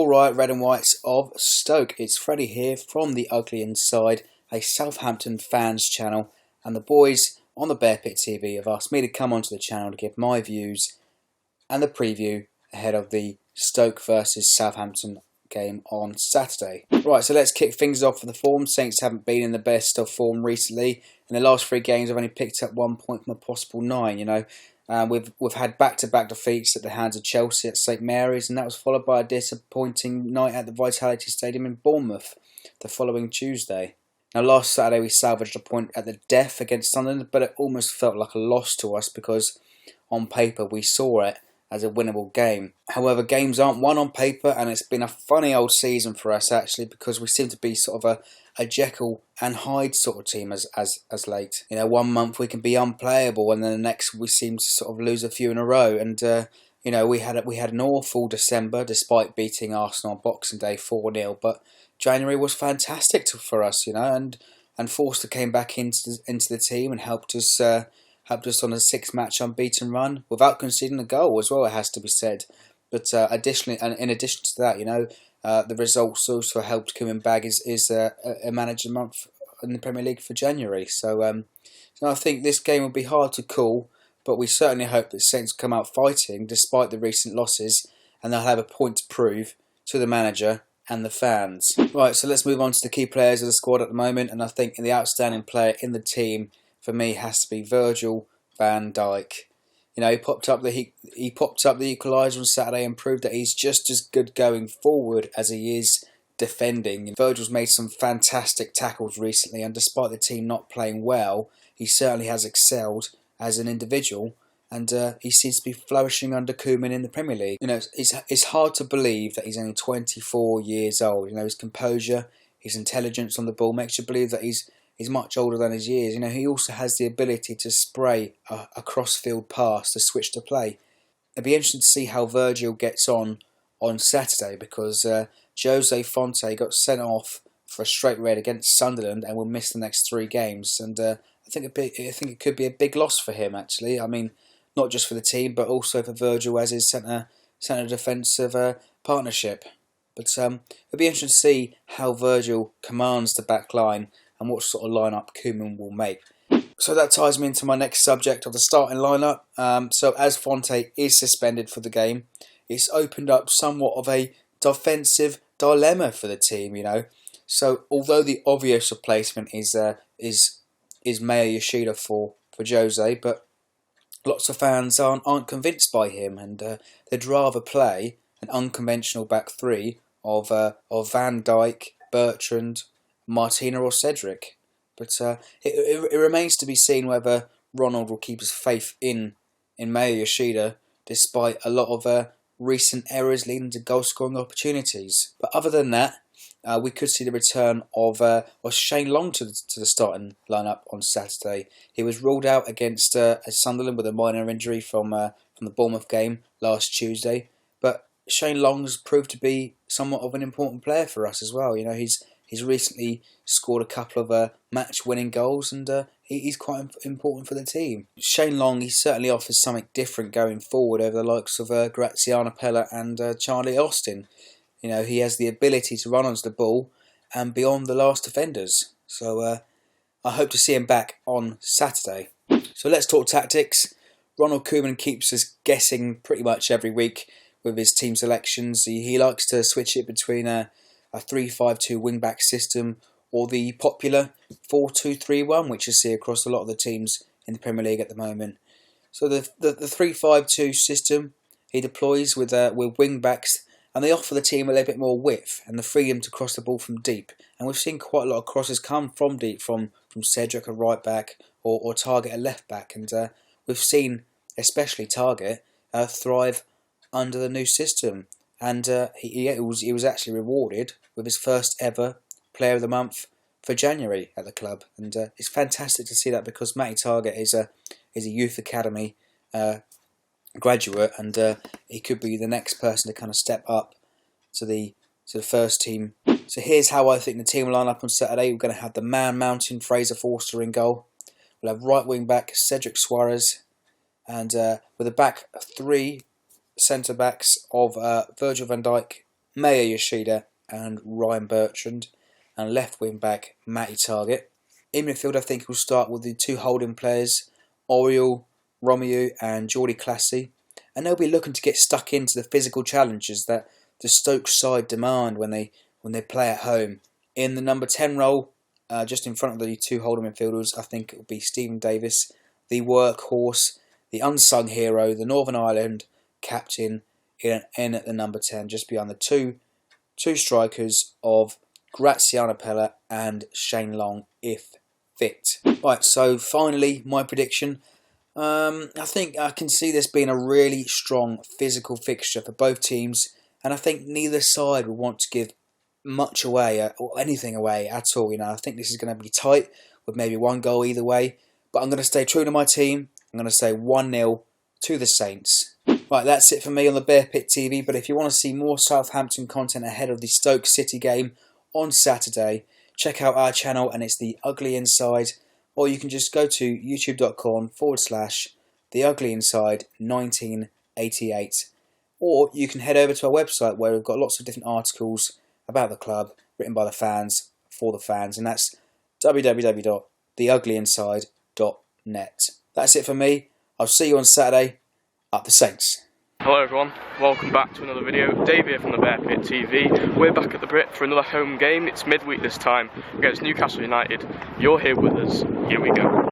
Alright, red and whites of Stoke. It's Freddie here from the Ugly Inside, a Southampton fans channel, and the boys on the Bear Pit TV have asked me to come onto the channel to give my views and the preview ahead of the Stoke versus Southampton game on Saturday. Right, so let's kick things off with the form. Saints haven't been in the best of form recently. In the last 3 games, I've only picked up 1 point from a possible 9, We've had back-to-back defeats at the hands of Chelsea at St Mary's, and that was followed by a disappointing night at the Vitality Stadium in Bournemouth the following Tuesday. Now, last Saturday we salvaged a point at the death against Sunderland, but it almost felt like a loss to us because on paper we saw it as a winnable game. However, games aren't won on paper, and it's been a funny old season for us actually, because we seem to be sort of a Jekyll and Hyde sort of team as late. 1 month we can be unplayable, and then the next we seem to sort of lose a few in a row. And we had an awful December despite beating Arsenal on Boxing Day 4-0. But January was fantastic for us, and Forster came back into the team and helped us on a 6-match unbeaten run without conceding a goal as well, it has to be said. But additionally, and in addition to that, the results also helped Koeman bag is a manager month in the Premier League for January. So I think this game will be hard to call, but we certainly hope that Saints come out fighting despite the recent losses, and they'll have a point to prove to the manager and the fans. Right, so let's move on to the key players of the squad at the moment, and I think the outstanding player in the team for me has to be Virgil van Dijk. He popped up the equaliser on Saturday and proved that he's just as good going forward as he is defending. Virgil's made some fantastic tackles recently, and despite the team not playing well, he certainly has excelled as an individual, and he seems to be flourishing under Koeman in the Premier League. It's hard to believe that he's only 24 years old. His composure, his intelligence on the ball makes you believe that he's much older than his years. He also has the ability to spray a cross-field pass to switch to play. It'd be interesting to see how Virgil gets on Saturday, because Jose Fonte got sent off for a straight red against Sunderland and will miss the next 3 games. And I think it could be a big loss for him actually. I mean, not just for the team, but also for Virgil as his centre defensive partnership. But it'd be interesting to see how Virgil commands the back line and what sort of lineup Koeman will make. So that ties me into my next subject of the starting lineup. So as Fonte is suspended for the game, it's opened up somewhat of a defensive dilemma for the team. So although the obvious replacement is Maya Yoshida for Jose, but lots of fans aren't convinced by him, and they'd rather play an unconventional back 3 of Van Dijk, Bertrand, Martina or Cedric. But it remains to be seen whether Ronald will keep his faith in Maya Yoshida despite a lot of recent errors leading to goal-scoring opportunities. But other than that, we could see the return of Shane Long to the starting lineup on Saturday. He was ruled out against Sunderland with a minor injury from the Bournemouth game last Tuesday. But Shane Long's proved to be somewhat of an important player for us as well. He's recently scored a couple of match-winning goals, and he's quite important for the team. Shane Long, he certainly offers something different going forward over the likes of Graziano Pella and Charlie Austin. He has the ability to run onto the ball and beyond the last defenders. So I hope to see him back on Saturday. So let's talk tactics. Ronald Koeman keeps us guessing pretty much every week with his team selections. He likes to switch it between a 3-5-2 wing-back system or the popular 4-2-3-1, which you see across a lot of the teams in the Premier League at the moment. So the 3-5-2 system he deploys with wing-backs, and they offer the team a little bit more width and the freedom to cross the ball from deep. And we've seen quite a lot of crosses come from deep from Cedric, a right-back, or Target, a left-back. And we've seen, especially Target, thrive under the new system. And he was actually rewarded with his first ever Player of the Month for January at the club, and it's fantastic to see that, because Matty Target is a youth academy graduate, and he could be the next person to kind of step up to the first team. So here's how I think the team will line up on Saturday. We're going to have the man mountain Fraser Forster in goal. We'll have right wing back Cedric Suarez, and with a back 3 centre backs of Virgil van Dijk, Maya Yoshida and Ryan Bertrand, and left wing back Matty Targett. In midfield, I think we'll start with the two holding players, Oriel Romeu and Geordie Classy, and they'll be looking to get stuck into the physical challenges that the Stoke side demand when they play at home. In the number 10 role, just in front of the two holding midfielders, I think it will be Stephen Davis, the workhorse, the unsung hero, the Northern Ireland captain, in at the number 10, just behind the two strikers of Graziano Pella and Shane Long, if fit. Right, so finally, my prediction. I think I can see this being a really strong physical fixture for both teams, and I think neither side will want to give much away or anything away at all. I think this is going to be tight with maybe one goal either way, but I'm going to stay true to my team. I'm going to say 1-0 to the Saints. Right, that's it for me on the Bear Pit TV, but if you want to see more Southampton content ahead of the Stoke City game on Saturday, check out our channel, and it's The Ugly Inside, or you can just go to youtube.com/The Ugly Inside 1988, or you can head over to our website where we've got lots of different articles about the club, written by the fans, for the fans, and that's www.theuglyInside.net. That's it for me. I'll see you on Saturday. Up the Saints. Hello everyone, welcome back to another video. Dave here from the Bear Pit TV. We're back at the Brit for another home game. It's midweek this time against Newcastle United. You're here with us. Here we go.